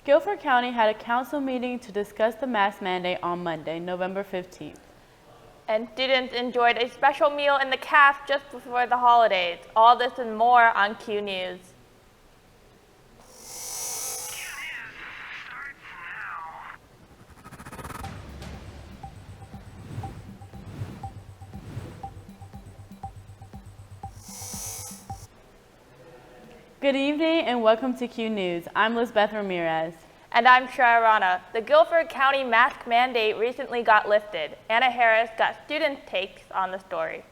Guilford County had a council meeting to discuss the mask mandate on Monday, November 15th. And students enjoyed a special meal in the CAF just before the holidays. All this and more on Q News. Good evening and welcome to Q News. I'm Lisbeth Ramirez. And I'm Shara. The Guilford County mask mandate recently got lifted. Anna Harris got student takes on the story.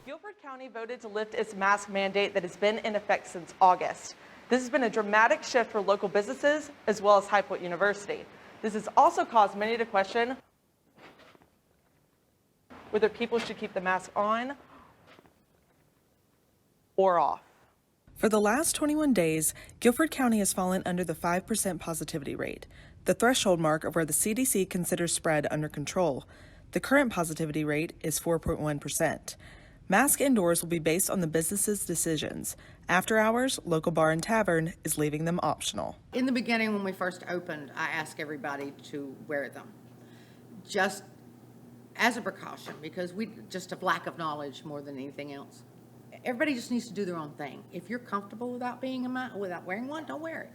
Guilford County voted to lift its mask mandate that has been in effect since August. This has been a dramatic shift for local businesses as well as High Point University. This has also caused many to question whether people should keep the mask on or off. For the last 21 days, Guilford County has fallen under the 5% positivity rate, the threshold mark of where the CDC considers spread under control. The current positivity rate is 4.1%. Mask indoors will be based on the business's decisions. After hours, local bar and tavern is leaving them optional. In the beginning, when we first opened, I asked everybody to wear them, just as a precaution, because we just a lack of knowledge more than anything else. Everybody just needs to do their own thing. If you're comfortable without wearing one, don't wear it.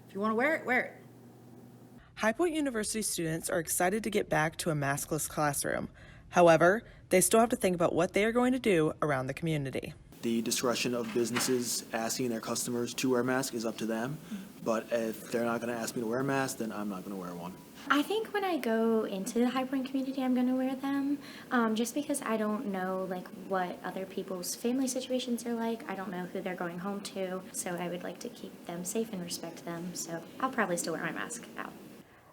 If you want to wear it, wear it. High Point University students are excited to get back to a maskless classroom. However, they still have to think about what they are going to do around the community. The discretion of businesses asking their customers to wear a mask is up to them. But if they're not going to ask me to wear a mask, then I'm not going to wear one. I think when I go into the High Point community, I'm going to wear them, just because I don't know what other people's family situations are like. I don't know who they're going home to, so I would like to keep them safe and respect them. So I'll probably still wear my mask out.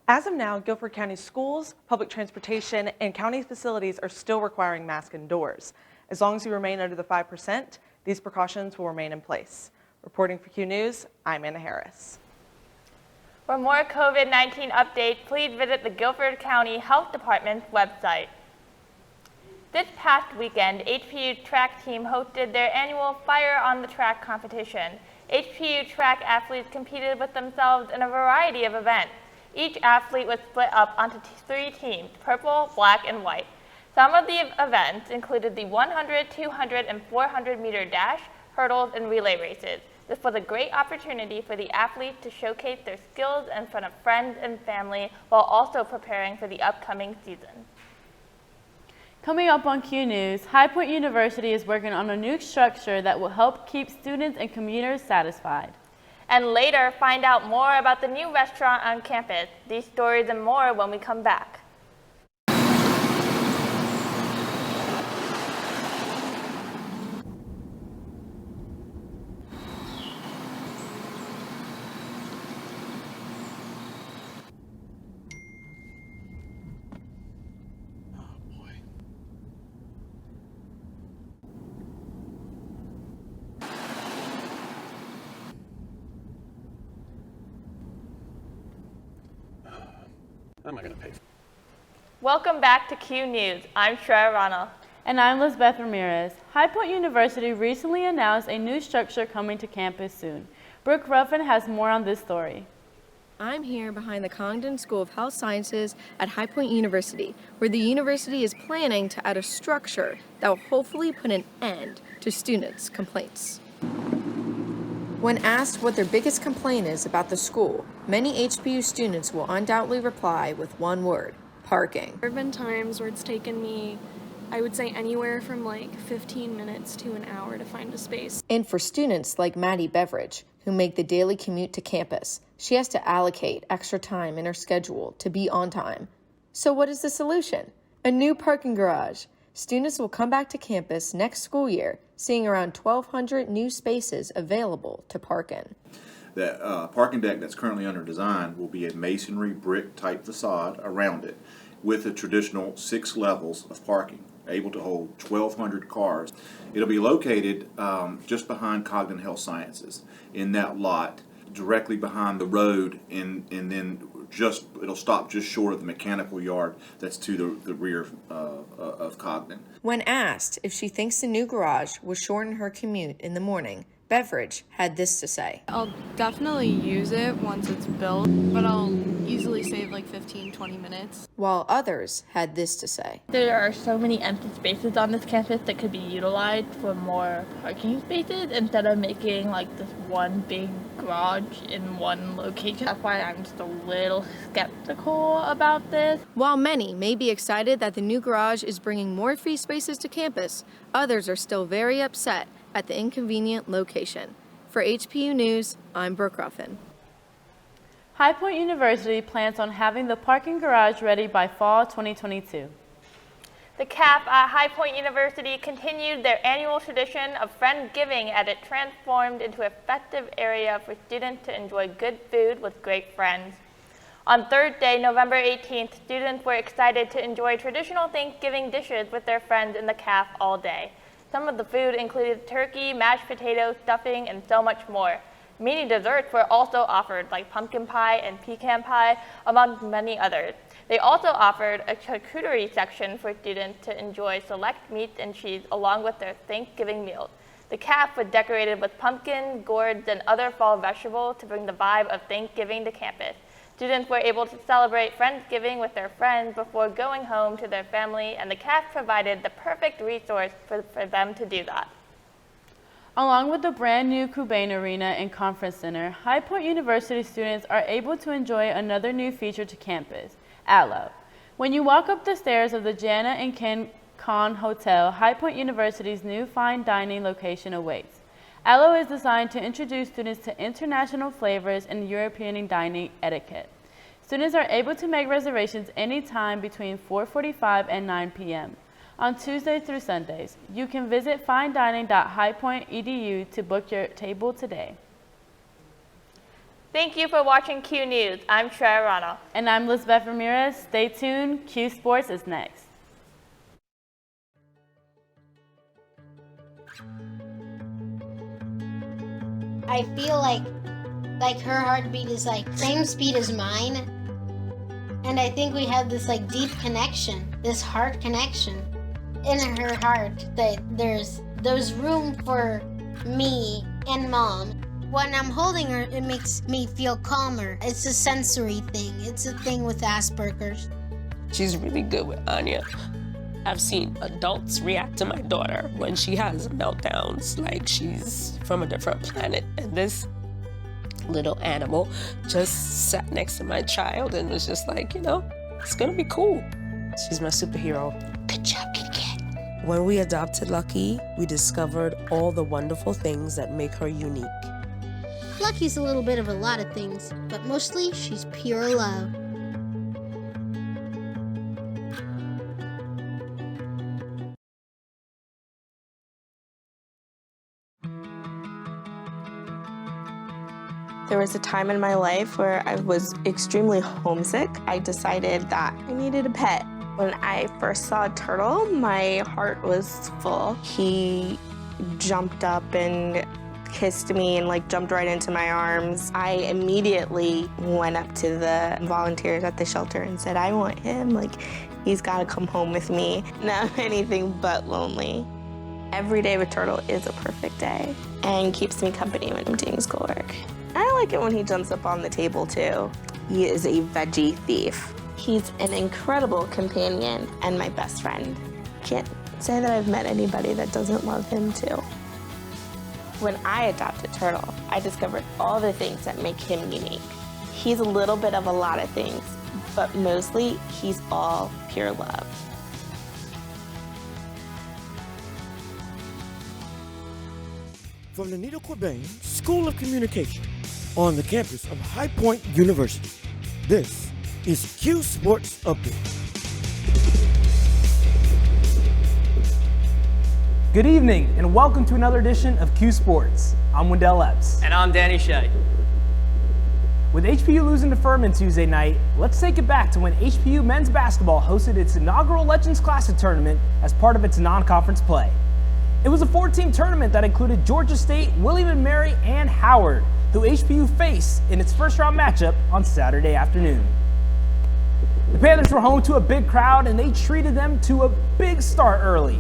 As of now, Guilford County schools, public transportation, and county facilities are still requiring masks indoors. As long as you remain under the 5%, these precautions will remain in place. Reporting for Q News, I'm Anna Harris. For more COVID-19 updates, please visit the Guilford County Health Department's website. This past weekend, HPU's track team hosted their annual Fire on the Track competition. HPU track athletes competed with themselves in a variety of events. Each athlete was split up onto 3 teams, purple, black, and white. Some of the events included the 100, 200, and 400 meter dash, hurdles, and relay races. This was a great opportunity for the athletes to showcase their skills in front of friends and family while also preparing for the upcoming season. Coming up on Q News, High Point University is working on a new structure that will help keep students and commuters satisfied. And later, find out more about the new restaurant on campus. These stories and more when we come back. How am I going to pay? Welcome back to Q News. I'm Shara. And I'm Lisbeth Ramirez. High Point University recently announced a new structure coming to campus soon. Brooke Ruffin has more on this story. I'm here behind the Congdon School of Health Sciences at High Point University, where the university is planning to add a structure that will hopefully put an end to students' complaints. When asked what their biggest complaint is about the school, many HBU students will undoubtedly reply with one word: parking. There have been times where it's taken me, I would say, anywhere from 15 minutes to an hour to find a space. And for students like Maddie Beveridge, who make the daily commute to campus, she has to allocate extra time in her schedule to be on time. So what is the solution? A new parking garage. Students will come back to campus next school year, seeing around 1,200 new spaces available to park in. The parking deck that's currently under design will be a masonry brick type facade around it with a traditional 6 levels of parking, able to hold 1,200 cars. It'll be located just behind Congdon Health Sciences in that lot, directly behind the road, and then it'll stop just short of the mechanical yard that's to the rear of Congdon. When asked if she thinks the new garage will shorten her commute in the morning, Beverage had this to say. I'll definitely use it once it's built, but I'll easily save like 15-20 minutes. While others had this to say. There are so many empty spaces on this campus that could be utilized for more parking spaces instead of making like this one big garage in one location. That's why I'm just a little skeptical about this. While many may be excited that the new garage is bringing more free spaces to campus, others are still very upset at the inconvenient location. For HPU News, I'm Brooke Ruffin. High Point University plans on having the parking garage ready by fall 2022. The CAF at High Point University continued their annual tradition of Friendsgiving as it transformed into an effective area for students to enjoy good food with great friends. On Thursday, November 18th, students were excited to enjoy traditional Thanksgiving dishes with their friends in the CAF all day. Some of the food included turkey, mashed potatoes, stuffing, and so much more. Many desserts were also offered, like pumpkin pie and pecan pie, among many others. They also offered a charcuterie section for students to enjoy select meats and cheese along with their Thanksgiving meals. The CAF was decorated with pumpkins, gourds, and other fall vegetables to bring the vibe of Thanksgiving to campus. Students were able to celebrate Friendsgiving with their friends before going home to their family, and the CAF provided the perfect resource for them to do that. Along with the brand new Cubain Arena and Conference Center, High Point University students are able to enjoy another new feature to campus, Aloe. When you walk up the stairs of the Jana and Ken Kahn Hotel, High Point University's new fine dining location awaits. Aloe is designed to introduce students to international flavors and European dining etiquette. Students are able to make reservations anytime between 4:45 and 9 p.m. on Tuesdays through Sundays. You can visit finedining.highpoint.edu to book your table today. Thank you for watching Q News. I'm Shreya Rana. And I'm Lisbeth Ramirez. Stay tuned. Q Sports is next. I feel like her heartbeat is like same speed as mine. And I think we have this like deep connection, this heart connection in her heart that there's room for me and Mom. When I'm holding her, it makes me feel calmer. It's a sensory thing. It's a thing with Asperger's. She's really good with Anya. I've seen adults react to my daughter when she has meltdowns, like she's from a different planet. And this little animal just sat next to my child and was just like, you know, it's gonna be cool. She's my superhero. Good job, Kitty Cat. When we adopted Lucky, we discovered all the wonderful things that make her unique. Lucky's a little bit of a lot of things, but mostly she's pure love. There was a time in my life where I was extremely homesick. I decided that I needed a pet. When I first saw a turtle, my heart was full. He jumped up and kissed me and like jumped right into my arms. I immediately went up to the volunteers at the shelter and said, I want him, like he's gotta come home with me. Now I'm anything but lonely. Every day with Turtle is a perfect day and keeps me company when I'm doing schoolwork. I like it when he jumps up on the table too. He is a veggie thief. He's an incredible companion and my best friend. Can't say that I've met anybody that doesn't love him too. When I adopted Turtle, I discovered all the things that make him unique. He's a little bit of a lot of things, but mostly he's all pure love. From the Nita Corbin School of Communication on the campus of High Point University, this is Q Sports Update. Good evening and welcome to another edition of Q Sports. I'm Wendell Epps. And I'm Danny Shea. With HPU losing to Furman Tuesday night, let's take it back to when HPU men's basketball hosted its inaugural Legends Classic tournament as part of its non-conference play. It was a 4-team tournament that included Georgia State, William & Mary, and Howard, who HPU faced in its first-round matchup on Saturday afternoon. The Panthers were home to a big crowd, and they treated them to a big start early.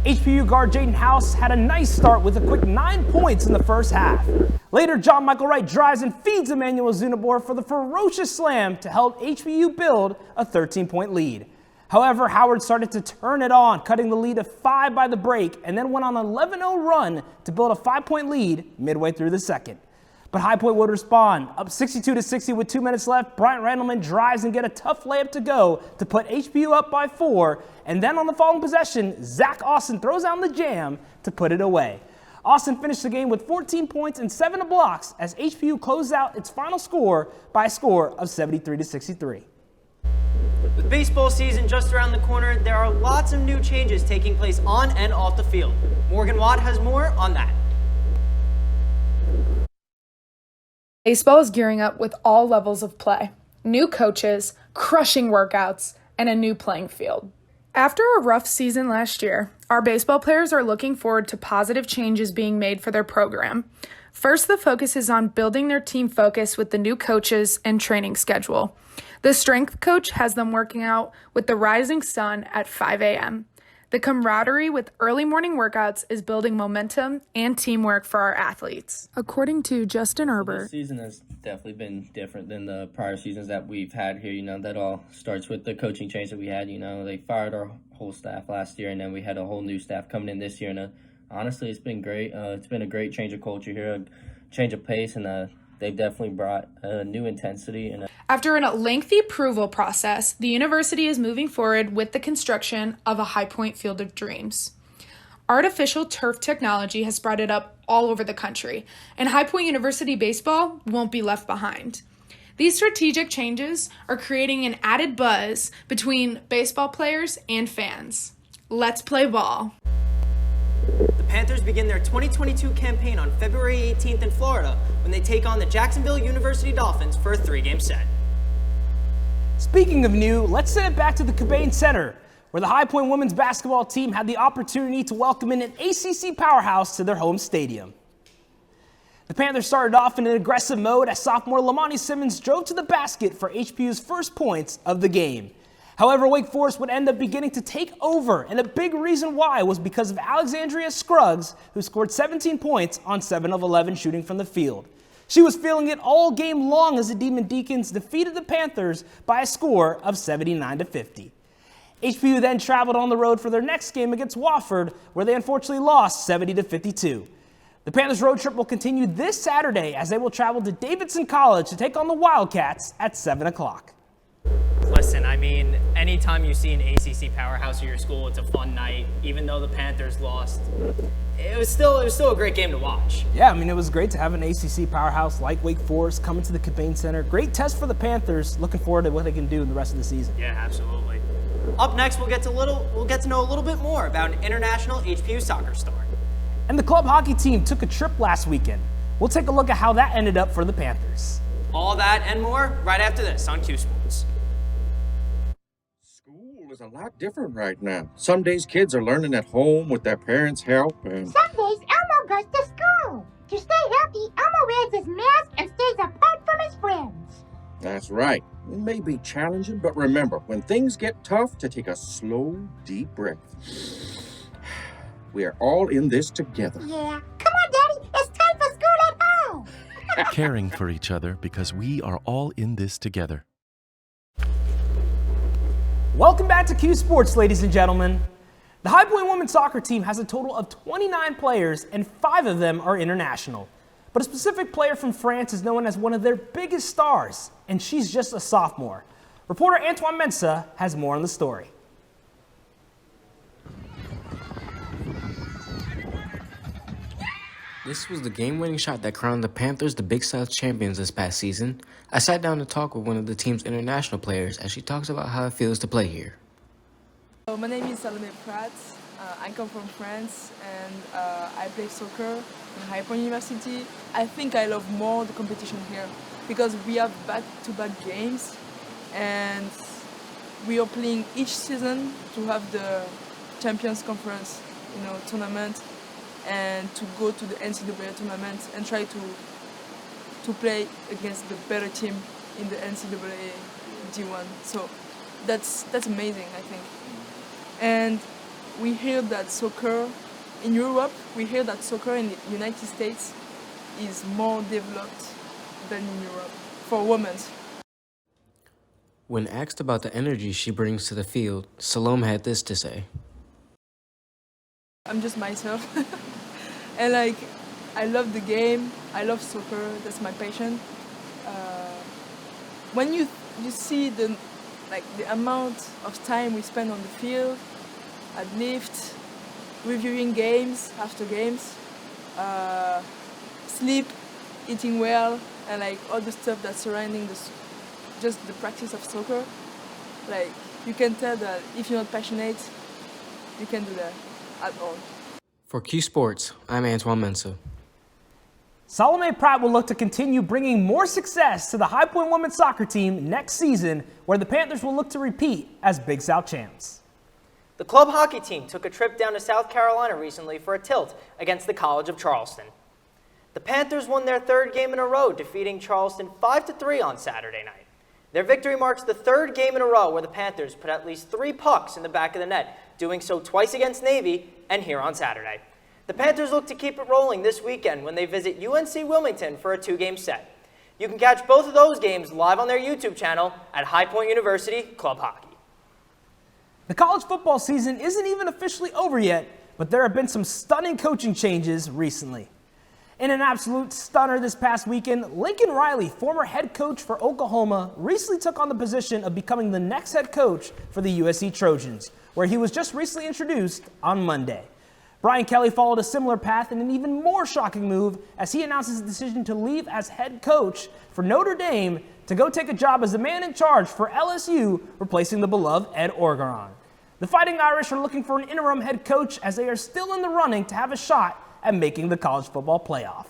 HPU guard Jaden House had a nice start with a quick 9 points in the first half. Later, John Michael Wright drives and feeds Emmanuel Zunabor for the ferocious slam to help HPU build a 13-point lead. However, Howard started to turn it on, cutting the lead to 5 by the break, and then went on an 11-0 run to build a 5-point lead midway through the second. But High Point would respond. Up 62-60 with 2 minutes left, Bryant Randleman drives and get a tough layup to go to put HPU up by 4. And then on the following possession, Zach Austin throws down the jam to put it away. Austin finished the game with 14 points and 7 blocks as HPU closed out its final score by a score of 73-63. With baseball season just around the corner, there are lots of new changes taking place on and off the field. Morgan Watt has more on that. Baseball is gearing up with all levels of play. New coaches, crushing workouts, and a new playing field. After a rough season last year, our baseball players are looking forward to positive changes being made for their program. First, the focus is on building their team focus with the new coaches and training schedule. The strength coach has them working out with the rising sun at 5 a.m. The camaraderie with early morning workouts is building momentum and teamwork for our athletes. According to Justin Herbert, This season has definitely been different than the prior seasons that we've had here. That all starts with the coaching change that we had. They fired our whole staff last year, and then we had a whole new staff coming in this year. And honestly, it's been great. It's been a great change of culture here, a change of pace, and they've definitely brought a new intensity. And after a lengthy approval process, the university is moving forward with the construction of a High Point Field of Dreams. Artificial turf technology has spread it up all over the country, and High Point University baseball won't be left behind. These strategic changes are creating an added buzz between baseball players and fans. Let's play ball. The Panthers begin their 2022 campaign on February 18th in Florida when they take on the Jacksonville University Dolphins for a 3-game set. Speaking of new, let's send it back to the Cobain Center, where the High Point women's basketball team had the opportunity to welcome in an ACC powerhouse to their home stadium. The Panthers started off in an aggressive mode as sophomore Lamani Simmons drove to the basket for HPU's first points of the game. However, Wake Forest would end up beginning to take over, and a big reason why was because of Alexandria Scruggs, who scored 17 points on 7 of 11 shooting from the field. She was feeling it all game long as the Demon Deacons defeated the Panthers by a score of 79-50. HPU then traveled on the road for their next game against Wofford, where they unfortunately lost 70-52. The Panthers road trip will continue this Saturday as they will travel to Davidson College to take on the Wildcats at 7 o'clock. Listen, anytime you see an ACC powerhouse at your school, it's a fun night. Even though the Panthers lost, it was still a great game to watch. Yeah, it was great to have an ACC powerhouse like Wake Forest coming to the Cobain Center. Great test for the Panthers. Looking forward to what they can do in the rest of the season. Yeah, absolutely. Up next, we'll get to know a little bit more about an international HPU soccer star. And the club hockey team took a trip last weekend. We'll take a look at how that ended up for the Panthers. All that and more right after this on Q Sports. Is a lot different right now. Some days kids are learning at home with their parents' help, and some days Elmo goes to school. To stay healthy, Elmo wears his mask and stays apart from his friends. That's right. It may be challenging, but remember, when things get tough, to take a slow, deep breath. We are all in this together. Yeah. Come on, Daddy. It's time for school at home. Caring for each other because we are all in this together. Welcome back to Q Sports, ladies and gentlemen. The High Point women's soccer team has a total of 29 players, and 5 of them are international. But a specific player from France is known as one of their biggest stars, and she's just a sophomore. Reporter Antoine Mensah has more on the story. This was the game-winning shot that crowned the Panthers the Big South champions this past season. I sat down to talk with one of the team's international players as she talks about how it feels to play here. So my name is Salome Pratt. I come from France and I play soccer in High Point University. I think I love more the competition here because we have back-to-back games and we are playing each season to have the Champions Conference, tournament, and to go to the NCAA tournament and try to play against the better team in the NCAA D1. So that's amazing, I think. And we hear that soccer in Europe, we hear that soccer in the United States is more developed than in Europe for women. When asked about the energy she brings to the field, Salome had this to say. I'm just myself. And like, I love the game, I love soccer, that's my passion. When you see the amount of time we spend on the field, at lift, reviewing games after games, sleep, eating well, and like all the stuff that's surrounding just the practice of soccer, like you can tell that if you're not passionate, you can't do that at all. For Q Sports, I'm Antoine Mensah. Salome Pratt will look to continue bringing more success to the High Point women's soccer team next season, where the Panthers will look to repeat as Big South champs. The club hockey team took a trip down to South Carolina recently for a tilt against the College of Charleston. The Panthers won their third game in a row, defeating Charleston 5-3 on Saturday night. Their victory marks the third game in a row where the Panthers put at least 3 pucks in the back of the net, doing so twice against Navy and here on Saturday. The Panthers look to keep it rolling this weekend when they visit UNC Wilmington for a 2-game set. You can catch both of those games live on their YouTube channel at High Point University Club Hockey. The college football season isn't even officially over yet, but there have been some stunning coaching changes recently. In an absolute stunner this past weekend, Lincoln Riley, former head coach for Oklahoma, recently took on the position of becoming the next head coach for the USC Trojans, where he was just recently introduced on Monday. Brian Kelly followed a similar path in an even more shocking move as he announced his decision to leave as head coach for Notre Dame to go take a job as the man in charge for LSU, replacing the beloved Ed Orgeron. The Fighting Irish are looking for an interim head coach as they are still in the running to have a shot at making the college football playoff.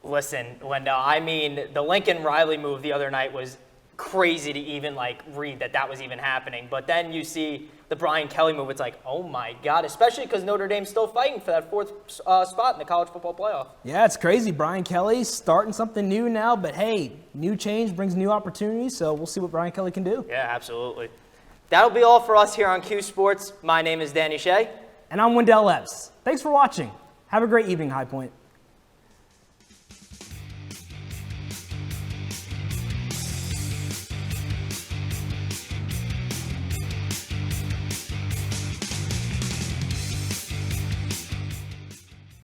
Listen, Wendell, I mean, the Lincoln Riley move the other night was crazy to even read that was even happening. But then you see the Brian Kelly move, it's like, oh my God, especially because Notre Dame's still fighting for that 4th spot in the college football playoff. Yeah, it's crazy. Brian Kelly starting something new now, but hey, new change brings new opportunities, so we'll see what Brian Kelly can do. Yeah, absolutely. That'll be all for us here on Q Sports. My name is Danny Shea. And I'm Wendell Epps. Thanks for watching. Have a great evening, High Point.